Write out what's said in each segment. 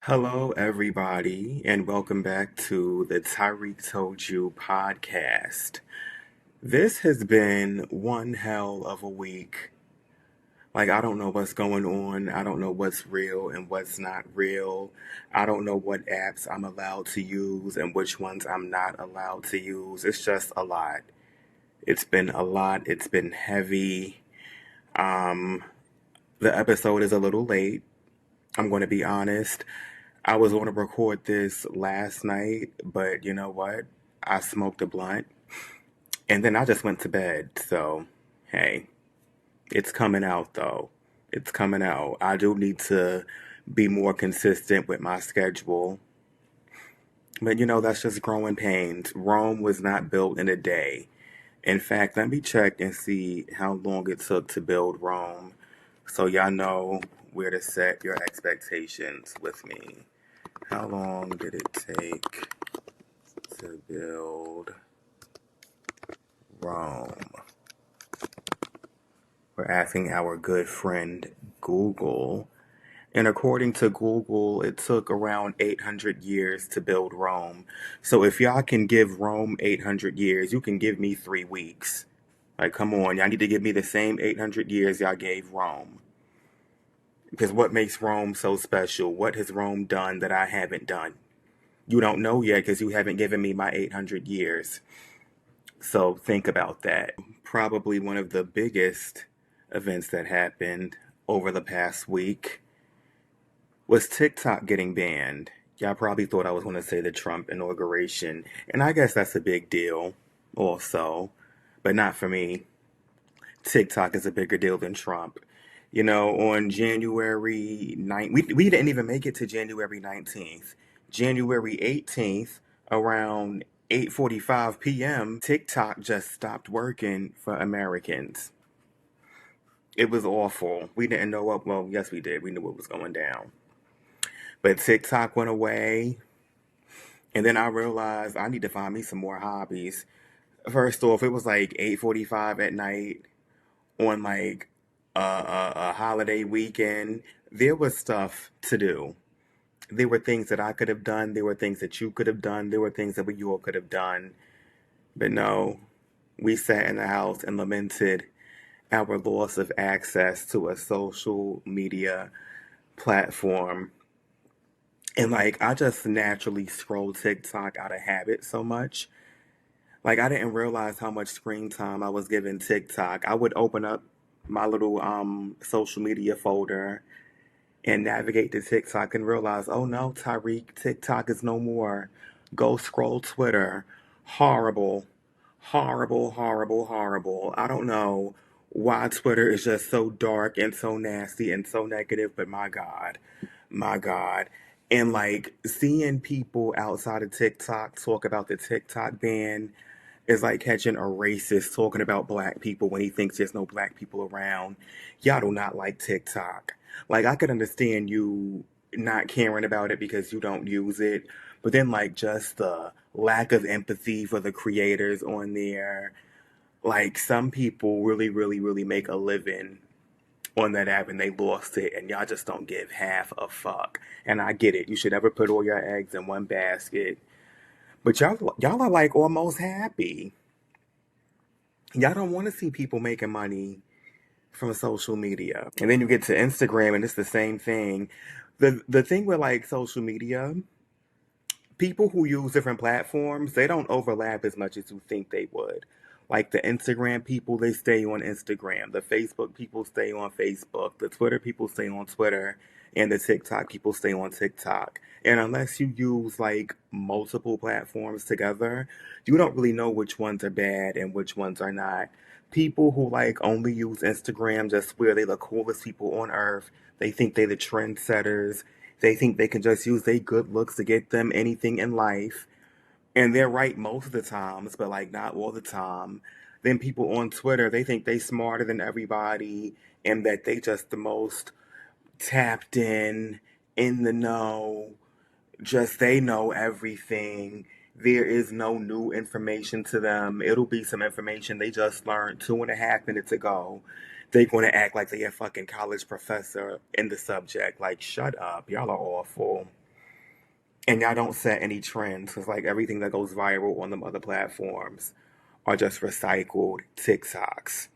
Hello, everybody, and welcome back to the Tyreek Told You podcast. This has been one hell of a week. I don't know what's going on. I don't know what's real and what's not real. I don't know what apps I'm allowed to use and which ones I'm not allowed to use. It's just a lot. It's been a lot. It's been heavy. Um, the episode is a little late. I'm going to be honest. I was going to record this last night, but you know what? I smoked a blunt and then I just went to bed. So, hey, it's coming out though. It's coming out. I do need to be more consistent with my schedule. But that's just growing pains. Rome was not built in a day. In fact, let me check and see how long it took to build Rome so y'all know where to set your expectations with me. How long did it take to build Rome? We're asking our good friend Google. And according to Google, it took around 800 years to build Rome. So if y'all can give Rome 800 years, you can give me 3 weeks. Like, come on, y'all need to give me the same 800 years y'all gave Rome. Because what makes Rome so special? What has Rome done that I haven't done? You don't know yet because you haven't given me my 800 years. So think about that. Probably one of the biggest events that happened over the past week was TikTok getting banned. Y'all probably thought I was going to say the Trump inauguration, and I guess that's a big deal also, but not for me. TikTok is a bigger deal than Trump. On January 9th, we didn't even make it to January 19th. January 18th, around 8:45 p.m., TikTok just stopped working for Americans. It was awful. We didn't know what, well, yes, we did. We knew what was going down. But TikTok went away, and then I realized I need to find me some more hobbies. First off, it was like 8:45 at night on like a holiday weekend. There was stuff to do. There were things that I could have done. There were things that you could have done. There were things that we all could have done. But no, we sat in the house and lamented our loss of access to a social media platform. And I just naturally scroll TikTok out of habit so much. I didn't realize how much screen time I was giving TikTok. I would open up my little social media folder and navigate to TikTok and realize, oh no, Tyreek, TikTok is no more. Go scroll Twitter. Horrible, horrible, horrible, horrible. I don't know why Twitter is just so dark and so nasty and so negative, but my God, my God. And seeing people outside of TikTok talk about the TikTok ban is like catching a racist talking about black people when he thinks there's no black people around. Y'all do not like TikTok. I could understand you not caring about it because you don't use it, but then just the lack of empathy for the creators on there. Some people really, really, really make a living on that app and they lost it, and y'all just don't give half a fuck. And I get it. You should never put all your eggs in one basket. But y'all are almost happy. Y'all don't want to see people making money from social media. And then you get to Instagram and it's the same thing. The thing with social media, people who use different platforms, they don't overlap as much as you think they would. Like the Instagram people, they stay on Instagram. The Facebook people stay on Facebook. The Twitter people stay on Twitter. And the TikTok people stay on TikTok. And unless you use multiple platforms together, you don't really know which ones are bad and which ones are not. People who only use Instagram just swear they the coolest people on earth. They think they the trendsetters. They think they can just use their good looks to get them anything in life. And they're right most of the times, but not all the time. Then people on Twitter, they think they smarter than everybody and that they just the most tapped in the know, just they know everything. There is no new information to them. It'll be some information they just learned 2.5 minutes ago. They're going to act like they're a fucking college professor in the subject. Shut up. Y'all are awful. And y'all don't set any trends because like everything that goes viral on them other platforms are just recycled TikToks.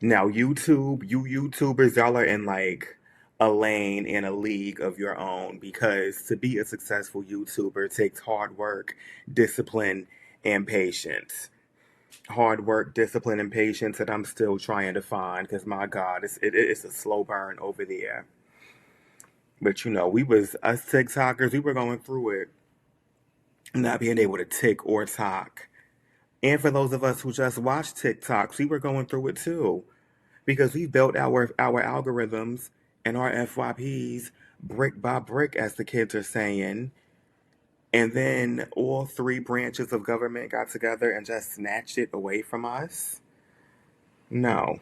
Now YouTube, you YouTubers, y'all are in like a lane and a league of your own because to be a successful YouTuber takes hard work, discipline, and patience. Hard work, discipline, and patience that I'm still trying to find because my God, it's a slow burn over there. But you know, we was us TikTokers, we were going through it, not being able to tick or talk. And for those of us who just watch TikToks, we were going through it too because we built our algorithms and our FYPs brick by brick, as the kids are saying. And then all three branches of government got together and just snatched it away from us. No.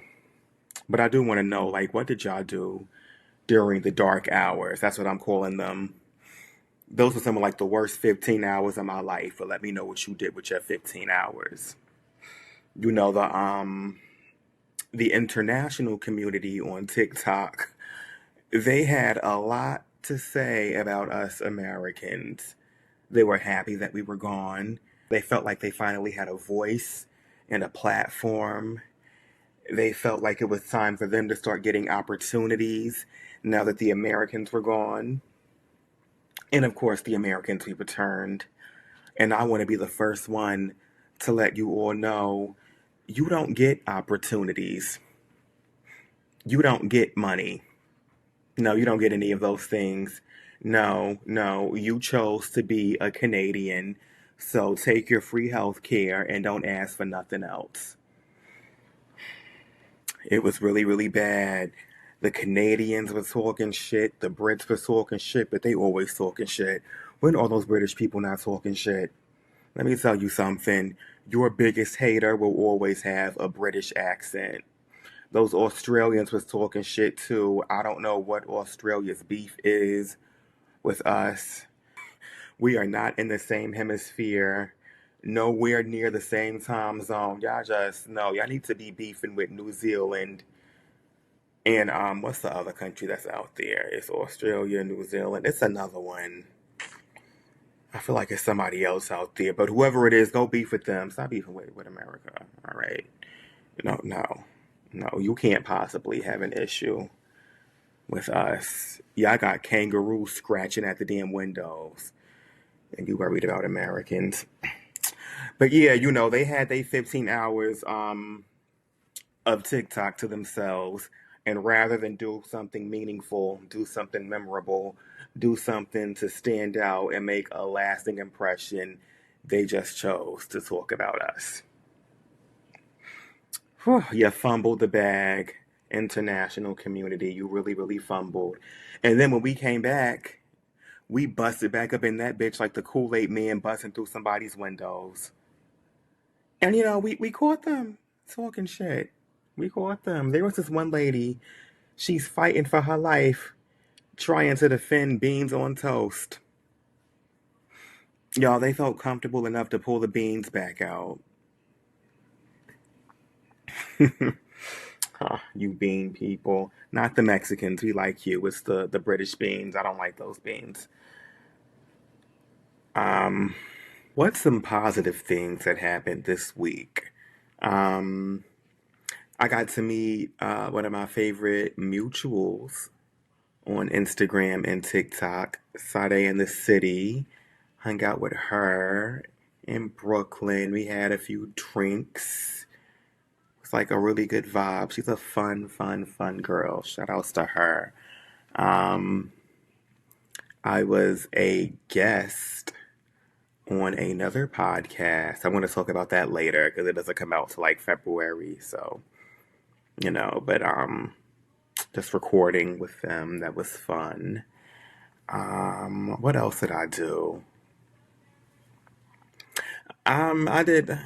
But I do want to know, like, what did y'all do during the dark hours? That's what I'm calling them. Those were some of like the worst 15 hours of my life. But let me know what you did with your 15 hours. You know, the international community on TikTok, they had a lot to say about us Americans. They were happy that we were gone. They felt like they finally had a voice and a platform. They felt like it was time for them to start getting opportunities now that the Americans were gone. And of course, the Americans we returned. And I want to be the first one to let you all know you don't get opportunities. You don't get money. No, you don't get any of those things. No, no, you chose to be a Canadian. So take your free health care and don't ask for nothing else. It was really, really bad. The Canadians were talking shit. The Brits were talking shit, but they always talking shit. When are those British people not talking shit? Let me tell you something. Your biggest hater will always have a British accent. Those Australians was talking shit too. I don't know what Australia's beef is with us. We are not in the same hemisphere, nowhere near the same time zone. Y'all just know y'all need to be beefing with New Zealand and what's the other country that's out there? It's Australia, New Zealand. It's another one. I feel like it's somebody else out there, but whoever it is, go beef with them. Stop beefing with America. All right. No, no, no. You can't possibly have an issue with us. Y'all got kangaroos scratching at the damn windows, and you worried about Americans. But yeah, you know, they had their 15 hours of TikTok to themselves. And rather than do something meaningful, do something memorable, do something to stand out and make a lasting impression, they just chose to talk about us. Whew, you fumbled the bag, international community. You really, really fumbled. And then when we came back, we busted back up in that bitch like the Kool-Aid man busting through somebody's windows. And you know, we caught them talking shit. We caught them. There was this one lady, she's fighting for her life, trying to defend beans on toast. Y'all, they felt comfortable enough to pull the beans back out. You bean people. Not the Mexicans, we like you. It's the British beans. I don't like those beans. Um, what's some positive things that happened this week? Um, I got to meet one of my favorite mutuals on Instagram and TikTok, Sade in the City. Hung out with her in Brooklyn. We had a few drinks. It's like a really good vibe. She's a fun, fun, fun girl. Shout outs to her. Um, I was a guest on another podcast. I want to talk about that later because it doesn't come out till like February. So, you know, but just recording with them, that was fun. What else did I do? Um, I did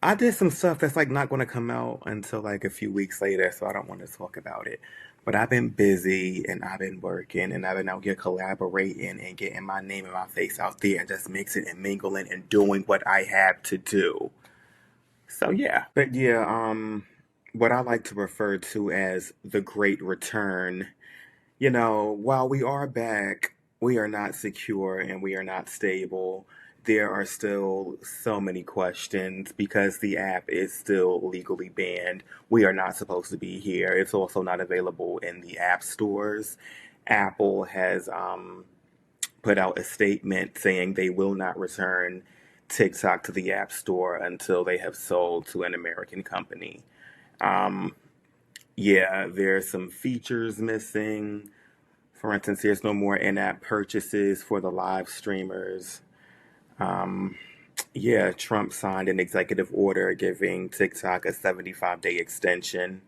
I did some stuff that's like not going to come out until like a few weeks later, so I don't want to talk about it. But I've been busy and I've been working and I've been out here collaborating and getting my name and my face out there and just mixing and mingling and doing what I have to do. So yeah. But yeah, what I like to refer to as the great return, you know, while we are back. we are not secure and we are not stable. There are still so many questions because the app is still legally banned. We are not supposed to be here. It's also not available in the app stores. Apple has put out a statement saying they will not return TikTok to the App Store until they have sold to an American company. Um, yeah, there's some features missing. For instance, there's no more in-app purchases for the live streamers. Um, yeah, Trump signed an executive order giving TikTok a 75-day extension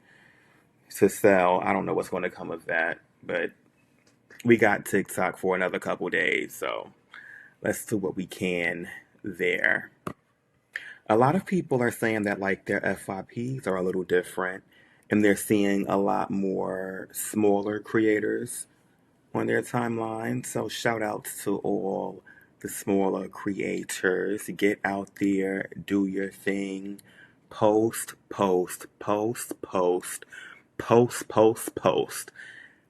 to sell. I don't know what's going to come of that, but we got TikTok for another couple days, so let's do what we can there. A lot of people are saying that like their FYPs are a little different and they're seeing a lot more smaller creators on their timeline. So shout outs to all the smaller creators. Get out there, do your thing, post, post, post, post, post, post, post.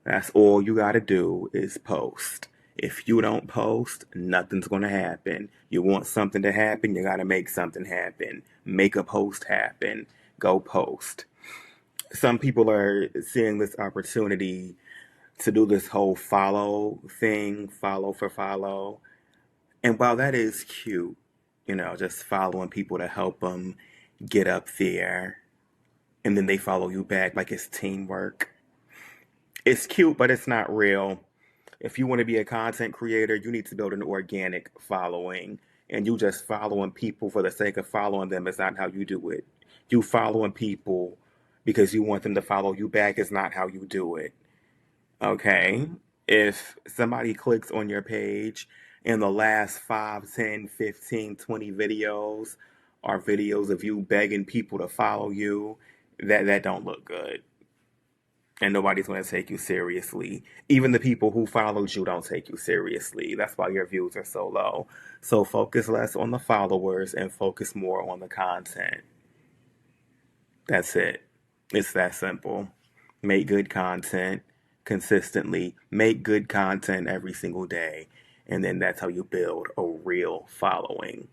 That's all you gotta do is post. If you don't post, nothing's gonna happen. You want something to happen, you gotta make something happen. Make a post happen. Go post. Some people are seeing this opportunity to do this whole follow thing, follow for follow. And while that is cute, just following people to help them get up there, and then they follow you back like it's teamwork. It's cute, but it's not real. If you want to be a content creator, you need to build an organic following. And you just following people for the sake of following them is not how you do it. You following people because you want them to follow you back is not how you do it. Okay? If somebody clicks on your page and the last 5, 10, 15, 20 videos are videos of you begging people to follow you, that don't look good. And nobody's going to take you seriously. Even the people who followed you don't take you seriously. That's why your views are so low. So focus less on the followers and focus more on the content. That's it. It's that simple. Make good content consistently. Make good content every single day. And then that's how you build a real following.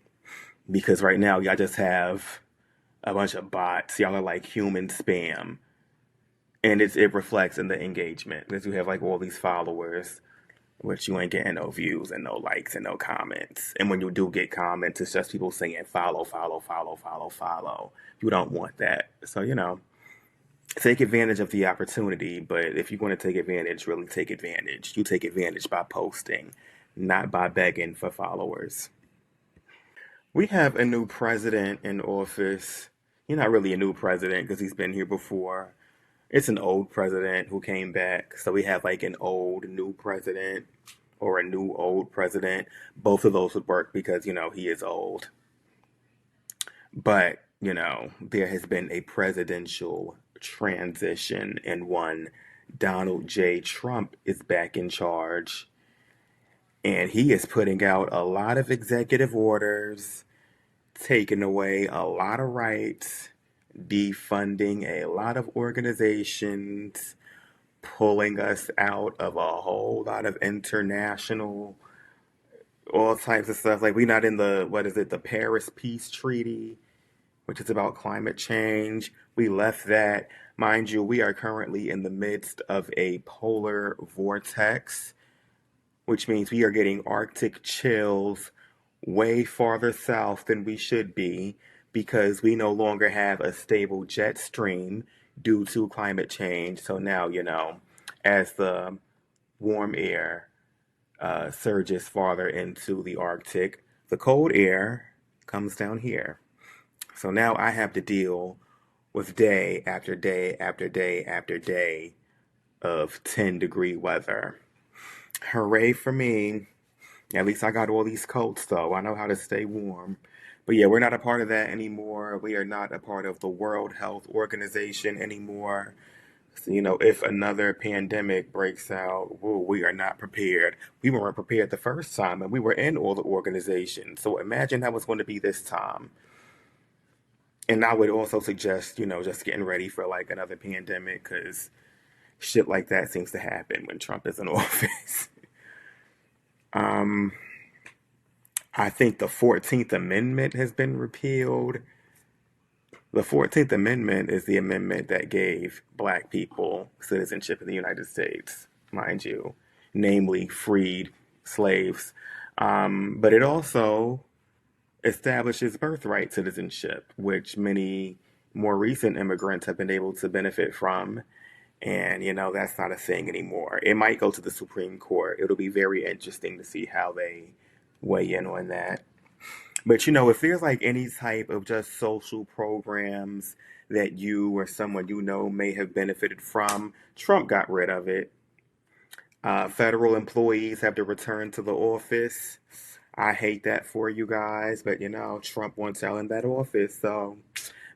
Because right now, y'all just have a bunch of bots. Y'all are like human spam. And it reflects in the engagement because you have like all these followers, which you ain't getting no views and no likes and no comments. And when you do get comments, it's just people saying follow, follow, follow, follow, follow. You don't want that. So, take advantage of the opportunity. But if you want to take advantage, really take advantage. You take advantage by posting, not by begging for followers. We have a new president in office. He's not really a new president because he's been here before. It's an old president who came back. So we have like an old new president or a new old president. Both of those would work because, he is old. But, there has been a presidential transition and one Donald J. Trump is back in charge. And he is putting out a lot of executive orders, taking away a lot of rights, defunding a lot of organizations, pulling us out of a whole lot of international, all types of stuff. Like, we're not in the Paris Peace Treaty, which is about climate change. We left that. Mind you, we are currently in the midst of a polar vortex, which means we are getting Arctic chills way farther south than we should be because we no longer have a stable jet stream due to climate change. So now, as the warm air surges farther into the Arctic, the cold air comes down here. So now I have to deal with day after day after day after day of 10-degree weather. Hooray for me. At least I got all these coats, though. I know how to stay warm. But yeah, we're not a part of that anymore. We are not a part of the World Health Organization anymore. So, if another pandemic breaks out, whoa, we are not prepared. We weren't prepared the first time, and we were in all the organizations. So imagine how it's going to be this time. And I would also suggest, just getting ready for like another pandemic because shit like that seems to happen when Trump is in office. Um, I think the 14th Amendment has been repealed. The 14th Amendment is the amendment that gave black people citizenship in the United States, mind you, namely freed slaves. But it also establishes birthright citizenship, which many more recent immigrants have been able to benefit from. And, that's not a thing anymore. It might go to the Supreme Court. It'll be very interesting to see how they weigh in on that. But, if there's like any type of just social programs that you or someone may have benefited from, Trump got rid of it. Federal employees have to return to the office. I hate that for you guys, but Trump wants y'all in that office, so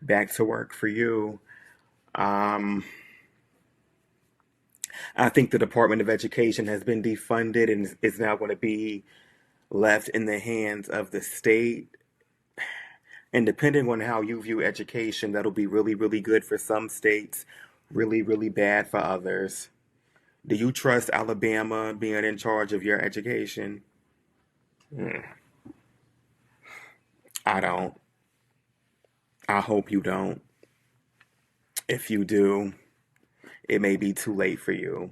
back to work for you. Um, I think the Department of Education has been defunded and is now going to be left in the hands of the state. And depending on how you view education, that'll be really, really good for some states, really, really bad for others. Do you trust Alabama being in charge of your education? Hmm, I don't. I hope you don't. If you do, it may be too late for you.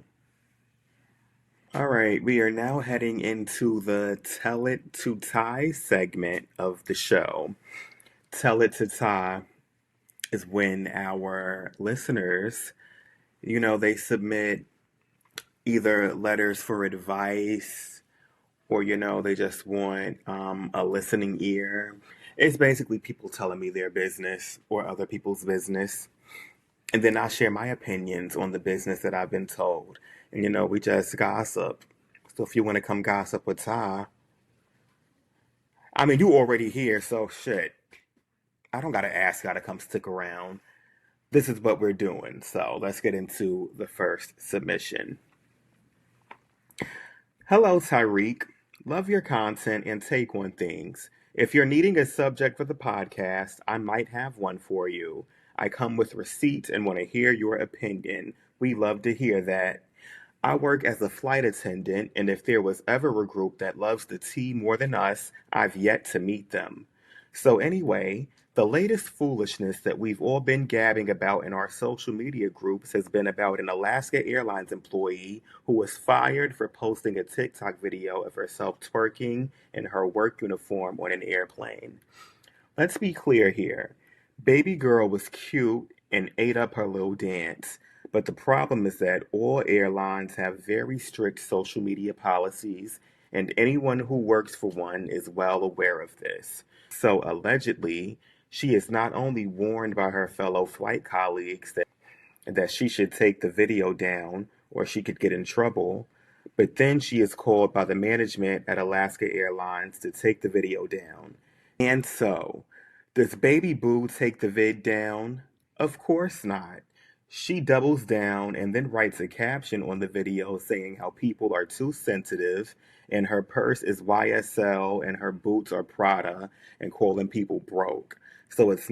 All right, we are now heading into the Tell It to Ty segment of the show. Tell It to Ty is when our listeners, they submit either letters for advice or, they just want a listening ear. It's basically people telling me their business or other people's business. And then I share my opinions on the business that I've been told. And, we just gossip. So if you want to come gossip with Ty, I mean, you already here, so shit. I don't got to ask you to come stick around. This is what we're doing. So let's get into the first submission. Hello, Tyreek. Love your content and take on things. If you're needing a subject for the podcast, I might have one for you. I come with receipts and want to hear your opinion. We love to hear that. I work as a flight attendant, and if there was ever a group that loves the tea more than us, I've yet to meet them. So, anyway, the latest foolishness that we've all been gabbing about in our social media groups has been about an Alaska Airlines employee who was fired for posting a TikTok video of herself twerking in her work uniform on an airplane. Let's be clear here. Baby girl was cute and ate up her little dance. But the problem is that all airlines have very strict social media policies, and anyone who works for one is well aware of this. So allegedly, she is not only warned by her fellow flight colleagues that she should take the video down or she could get in trouble, but then she is called by the management at Alaska Airlines to take the video down. And so, does Baby Boo take the vid down? Of course not. She doubles down and then writes a caption on the video saying how people are too sensitive and her purse is YSL and her boots are Prada and calling people broke. So it's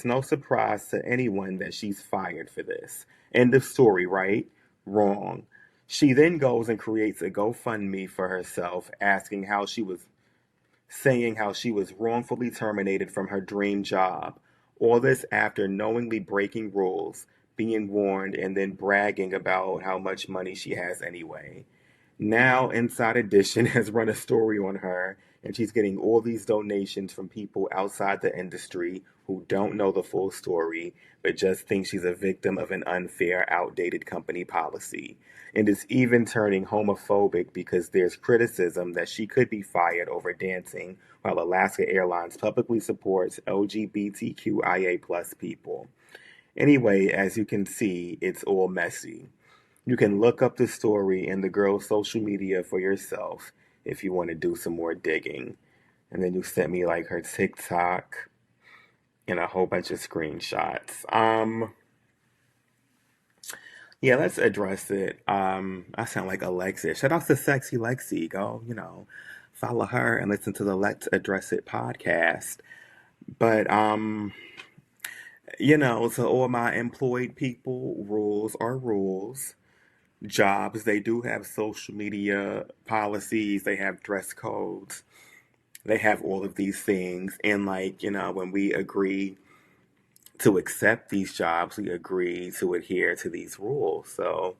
no surprise to anyone that she's fired for this. End of story, right? Wrong. She then goes and creates a GoFundMe for herself saying how she was wrongfully terminated from her dream job. All this after knowingly breaking rules, being warned, and then bragging about how much money she has anyway. Now, Inside Edition has run a story on her, and she's getting all these donations from people outside the industry who don't know the full story, but just think she's a victim of an unfair, outdated company policy. And is even turning homophobic because there's criticism that she could be fired over dancing while Alaska Airlines publicly supports LGBTQIA plus people. Anyway, as you can see, it's all messy. You can look up the story in the girl's social media for yourself if you want to do some more digging. And then you sent me like her TikTok and a whole bunch of screenshots. Yeah, let's address it. I sound like Alexa. Shout out to Sexy Lexi. Go, follow her and listen to the Let's Address It podcast. But to all my employed people, rules are rules. jobs, they do have social media policies, they have dress codes, they have all of these things. And, like, when we agree to accept these jobs, we agree to adhere to these rules. So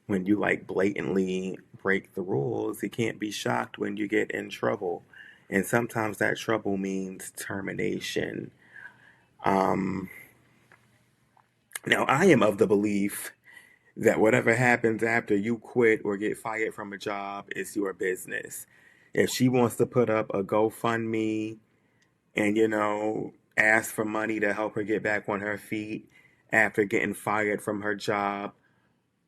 when you like blatantly break the rules, you can't be shocked when you get in trouble. And sometimes that trouble means termination. Um, Now, I am of the belief that whatever happens after you quit or get fired from a job is your business. If she wants to put up a GoFundMe and, ask for money to help her get back on her feet after getting fired from her job,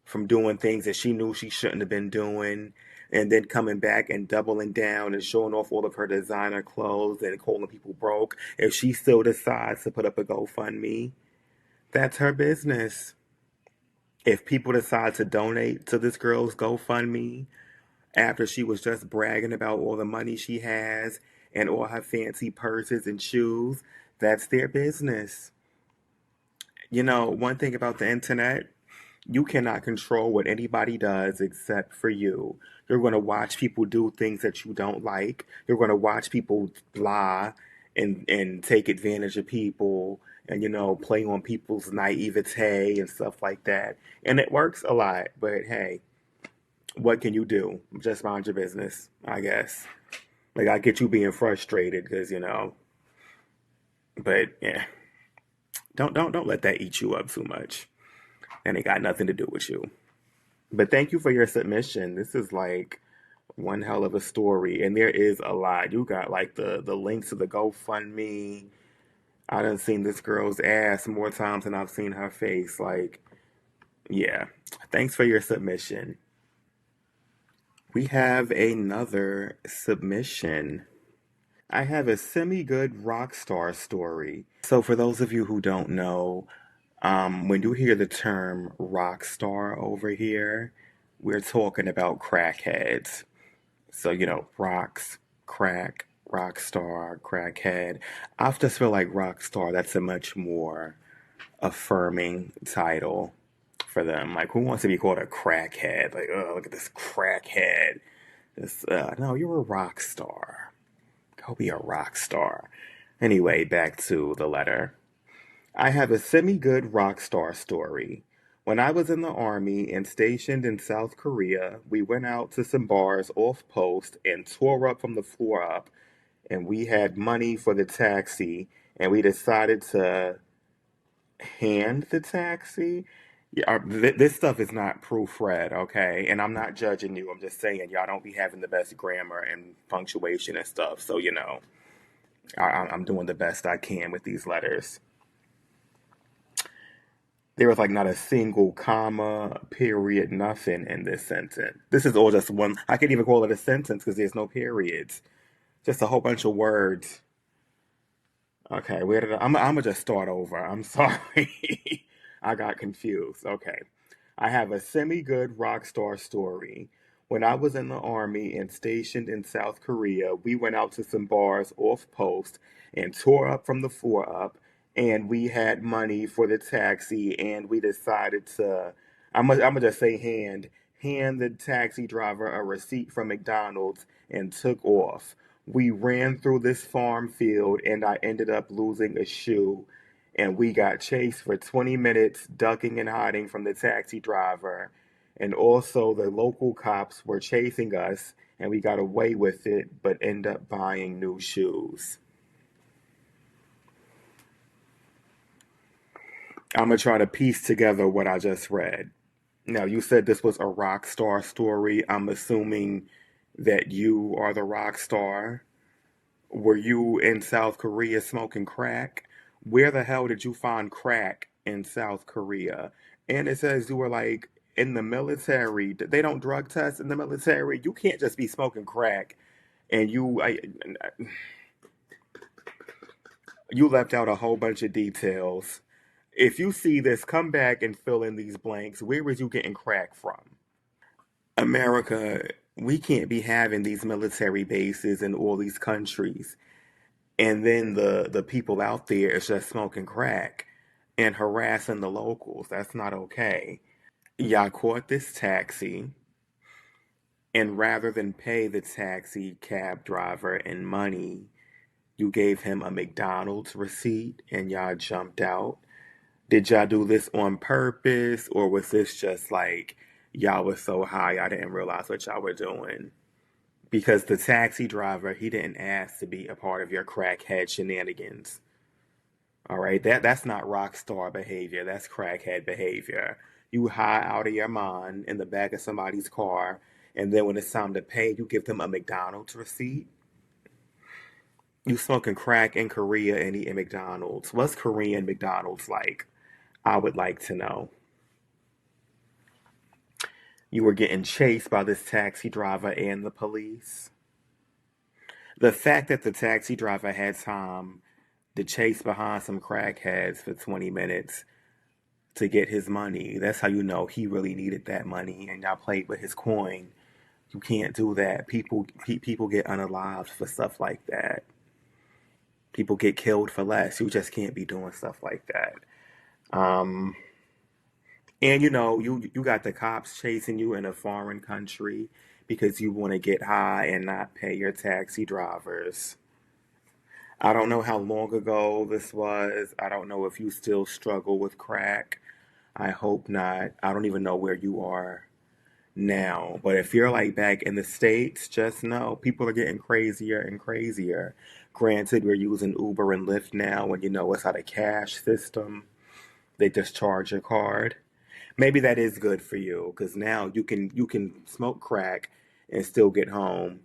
from doing things that she knew she shouldn't have been doing, and then coming back and doubling down and showing off all of her designer clothes and calling people broke, if she still decides to put up a GoFundMe, that's her business. If people decide to donate to this girl's GoFundMe after she was just bragging about all the money she has and all her fancy purses and shoes, that's their business. One thing about the internet, you cannot control what anybody does except for you. You're going to watch people do things that you don't like. You're going to watch people lie and take advantage of people and, play on people's naivete and stuff like that. And it works a lot, but hey, what can you do? Just mind your business, I guess. Like, I get you being frustrated because, but yeah, don't let that eat you up too much. And it got nothing to do with you. But thank you for your submission. This is like one hell of a story, and there is a lot. You got like the links to the GoFundMe. I done seen this girl's ass more times than I've seen her face. Like, yeah. Thanks for your submission. We have another submission. I have a semi-good rock star story. So for those of you who don't know, when you hear the term rock star over here, we're talking about crackheads. So, rocks, crack, rock star, crackhead. I just feel like rock star, that's a much more affirming title for them. Like, who wants to be called a crackhead? Like, oh, look at this crackhead. No, you're a rock star. Go be a rock star. Anyway, back to the letter. I have a semi-good rock star story. When I was in the army and stationed in South Korea, we went out to some bars off post and tore up from the floor up, and we had money for the taxi, and we decided to hand the taxi. Yeah, this stuff is not proofread, okay? And I'm not judging you. I'm just saying y'all don't be having the best grammar and punctuation and stuff. So, I'm doing the best I can with these letters. There was like not a single comma, period, nothing in this sentence. This is all just one. I can't even call it a sentence because there's no periods. Just a whole bunch of words. Okay, where did I'm gonna just start over. I'm sorry. I got confused. Okay. I have a semi-good rock star story. When I was in the army and stationed in South Korea, we went out to some bars off post and tore up from the floor up, and we had money for the taxi, and we decided to, I'm gonna just say hand the taxi driver a receipt from McDonald's and took off. We ran through this farm field, and I ended up losing a shoe, and we got chased for 20 minutes, ducking and hiding from the taxi driver. And also, the local cops were chasing us, and we got away with it, but end up buying new shoes. I'm gonna try to piece together what I just read. Now, you said this was a rock star story. I'm assuming that you are the rock star. Were you in South Korea smoking crack? Where the hell did you find crack in South Korea? And it says you were like in the military. They don't drug test in the military. You can't just be smoking crack. And you left out a whole bunch of details. If you see this, come back and fill in these blanks. Where was you getting crack from? America, we can't be having these military bases in all these countries. And then the people out there is just smoking crack and harassing the locals. That's not okay. Y'all caught this taxi, and rather than pay the taxi cab driver in money, you gave him a McDonald's receipt and y'all jumped out. Did y'all do this on purpose, or was this just like y'all was so high y'all didn't realize what y'all were doing? Because the taxi driver, he didn't ask to be a part of your crackhead shenanigans. All right, that's not rock star behavior. That's crackhead behavior. You high out of your mind in the back of somebody's car, and then when it's time to pay, you give them a McDonald's receipt. You smoking crack in Korea and eating McDonald's. What's Korean McDonald's like? I would like to know. You were getting chased by this taxi driver and the police. The fact that the taxi driver had time to chase behind some crackheads for 20 minutes to get his money, that's how you know he really needed that money and y'all played with his coin. You can't do that. People get unalived for stuff like that. People get killed for less. You just can't be doing stuff like that. Um, and you got the cops chasing you in a foreign country because you want to get high and not pay your taxi drivers. I don't know how long ago this was. I don't know if you still struggle with crack. I hope not. I don't even know where you are now. But if you're like back in the States, just know people are getting crazier and crazier. Granted, we're using Uber and Lyft now, and it's not a cash system. They just charge your card. Maybe that is good for you because now you can smoke crack and still get home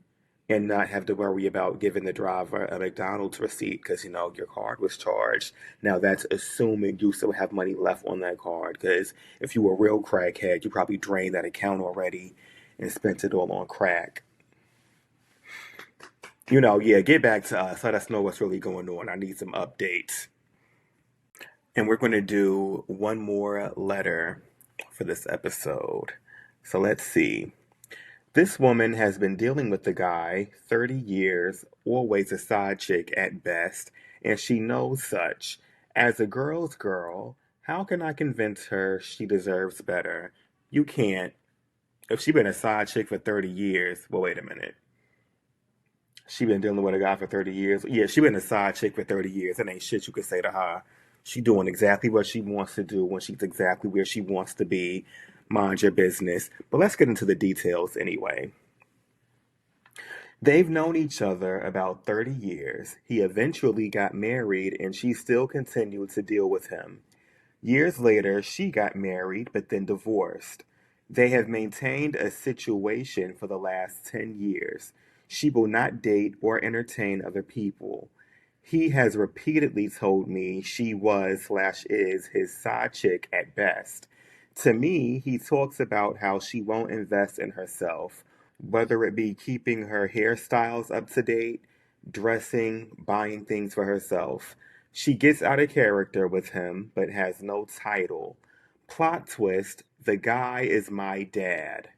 and not have to worry about giving the driver a McDonald's receipt because your card was charged. Now that's assuming you still have money left on that card because if you were a real crackhead, you probably drained that account already and spent it all on crack. Yeah, get back to us. Let us know what's really going on. I need some updates. And we're going to do one more letter for this episode. So let's see. This woman has been dealing with the guy 30 years, always a side chick at best, and she knows such. As a girl's girl, how can I convince her she deserves better? You can't. If she been a side chick for 30 years, well, wait a minute. She been dealing with a guy for 30 years. Yeah, she been a side chick for 30 years. It ain't shit you could say to her. She doing exactly what she wants to do when she's exactly where she wants to be. Mind your business. But let's get into the details anyway. They've known each other about 30 years. He eventually got married and she still continued to deal with him. Years later, she got married but then divorced. They have maintained a situation for the last 10 years. She will not date or entertain other people. He has repeatedly told me she was/is his side chick at best. To me, he talks about how she won't invest in herself, whether it be keeping her hairstyles up to date, dressing, buying things for herself. She gets out of character with him, but has no title. Plot twist, the guy is my dad.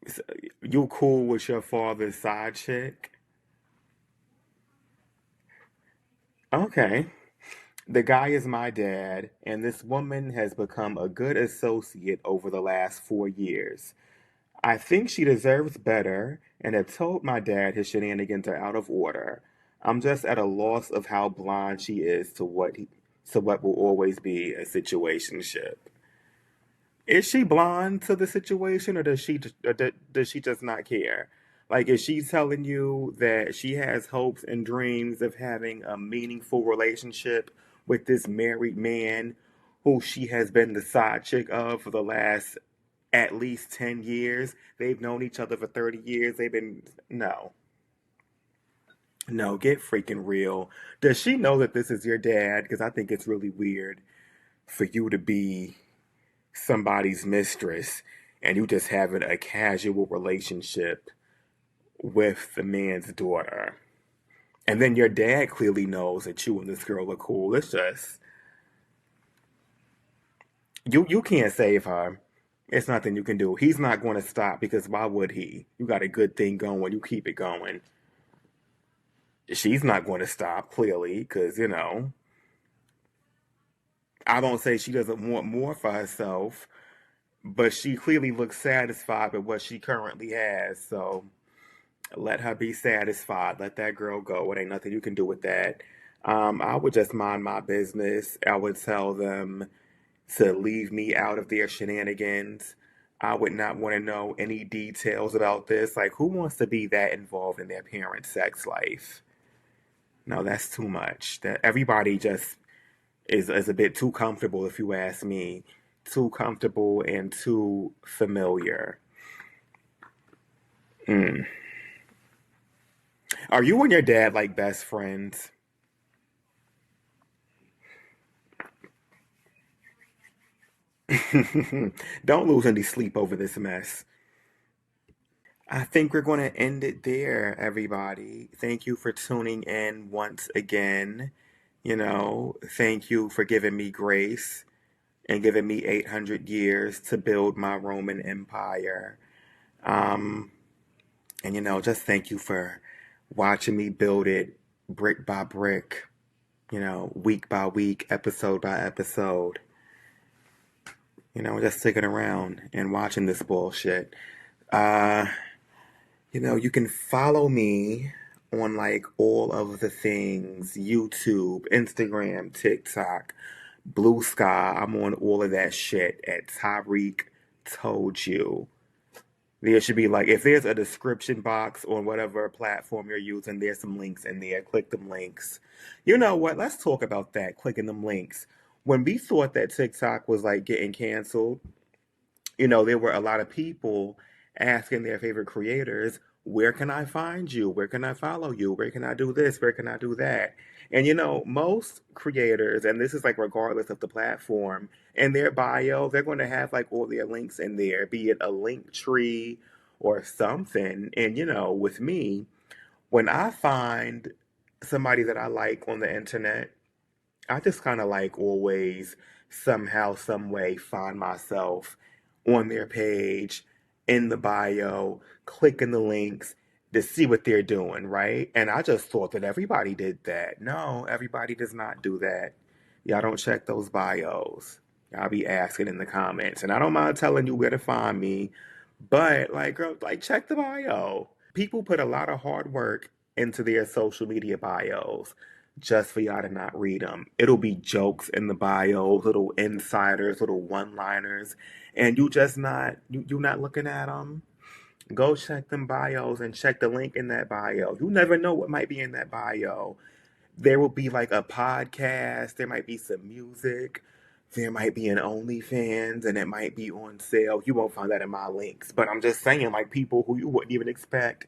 So, you cool with your father's side chick? Okay. The guy is my dad, and this woman has become a good associate over the last 4 years. I think she deserves better and have told my dad his shenanigans are out of order. I'm just at a loss of how blind she is to what will always be a situationship. Is she blind to the situation, or does she just not care? Like, is she telling you that she has hopes and dreams of having a meaningful relationship with this married man who she has been the side chick of for the last at least 10 years? They've known each other for 30 years. No, no, get freaking real. Does she know that this is your dad? Because I think it's really weird for you to be somebody's mistress and you just having a casual relationship with the man's daughter. And then your dad clearly knows that you and this girl are cool. It's just you can't save her. It's nothing you can do. He's not going to stop because why would he? You got a good thing going. You keep it going. She's not going to stop clearly because I don't say she doesn't want more for herself, but she clearly looks satisfied with what she currently has. So let her be satisfied. Let that girl go. It ain't nothing you can do with that. I would just mind my business. I would tell them to leave me out of their shenanigans. I would not want to know any details about this. Like, who wants to be that involved in their parents' sex life? No, that's too much. That everybody just is a bit too comfortable, if you ask me. Too comfortable and too familiar. Mm. Are you and your dad like best friends? Don't lose any sleep over this mess. I think we're going to end it there, everybody. Thank you for tuning in once again. Thank you for giving me grace and giving me 800 years to build my Roman Empire. Um, and, just thank you for watching me build it brick by brick, week by week, episode by episode. Just sticking around and watching this bullshit. Uh, you can follow me on like all of the things: YouTube, Instagram, TikTok, Blue Sky. I'm on all of that shit at Tyreek Told You. There should be like, if there's a description box on whatever platform you're using, there's some links in there. Click them links. You know what? Let's talk about that, clicking them links. When we thought that TikTok was like getting canceled, there were a lot of people asking their favorite creators, where can I find you? Where can I follow you? Where can I do this? Where can I do that? And most creators, and this is like regardless of the platform, in their bio, they're going to have like all their links in there, be it a link tree or something. And with me, when I find somebody that I like on the internet, I just kind of like always somehow, some way find myself on their page in the bio, clicking the links to see what they're doing, right? And I just thought that everybody did that. No, everybody does not do that. Y'all don't check those bios. Y'all be asking in the comments. And I don't mind telling you where to find me, but like, girl, like check the bio. People put a lot of hard work into their social media bios just for y'all to not read them. It'll be jokes in the bio, little insiders, little one-liners, and you not looking at them. Go check them bios and check the link in that bio. You never know what might be in that bio. There will be like a podcast, there might be some music, there might be an OnlyFans, and it might be on sale. You won't find that in my links, but I'm just saying, like people who you wouldn't even expect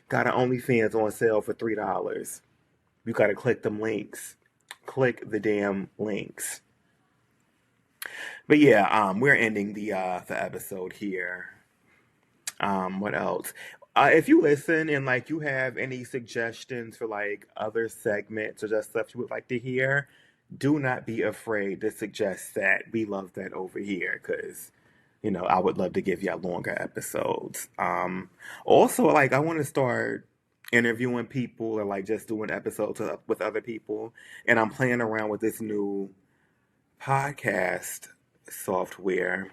got an OnlyFans on sale for $3. You gotta click them links. Click the damn links. But yeah, we're ending the episode here. What else? If you listen and like you have any suggestions for like other segments or just stuff you would like to hear, do not be afraid to suggest that. We love that over here because I would love to give y'all longer episodes. Also, like I want to start interviewing people or like just doing episodes with other people, and I'm playing around with this new podcast software,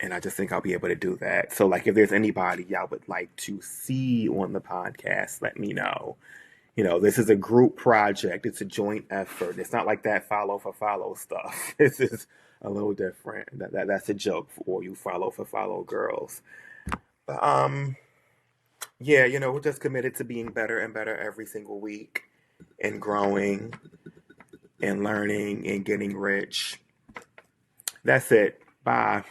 and I just think I'll be able to do that. So, like, if there's anybody y'all would like to see on the podcast, let me know. This is a group project. It's a joint effort. It's not like that follow for follow stuff. This is a little different. That's a joke for all you follow for follow girls. But yeah, we're just committed to being better and better every single week and growing and learning and getting rich. That's it. Bye.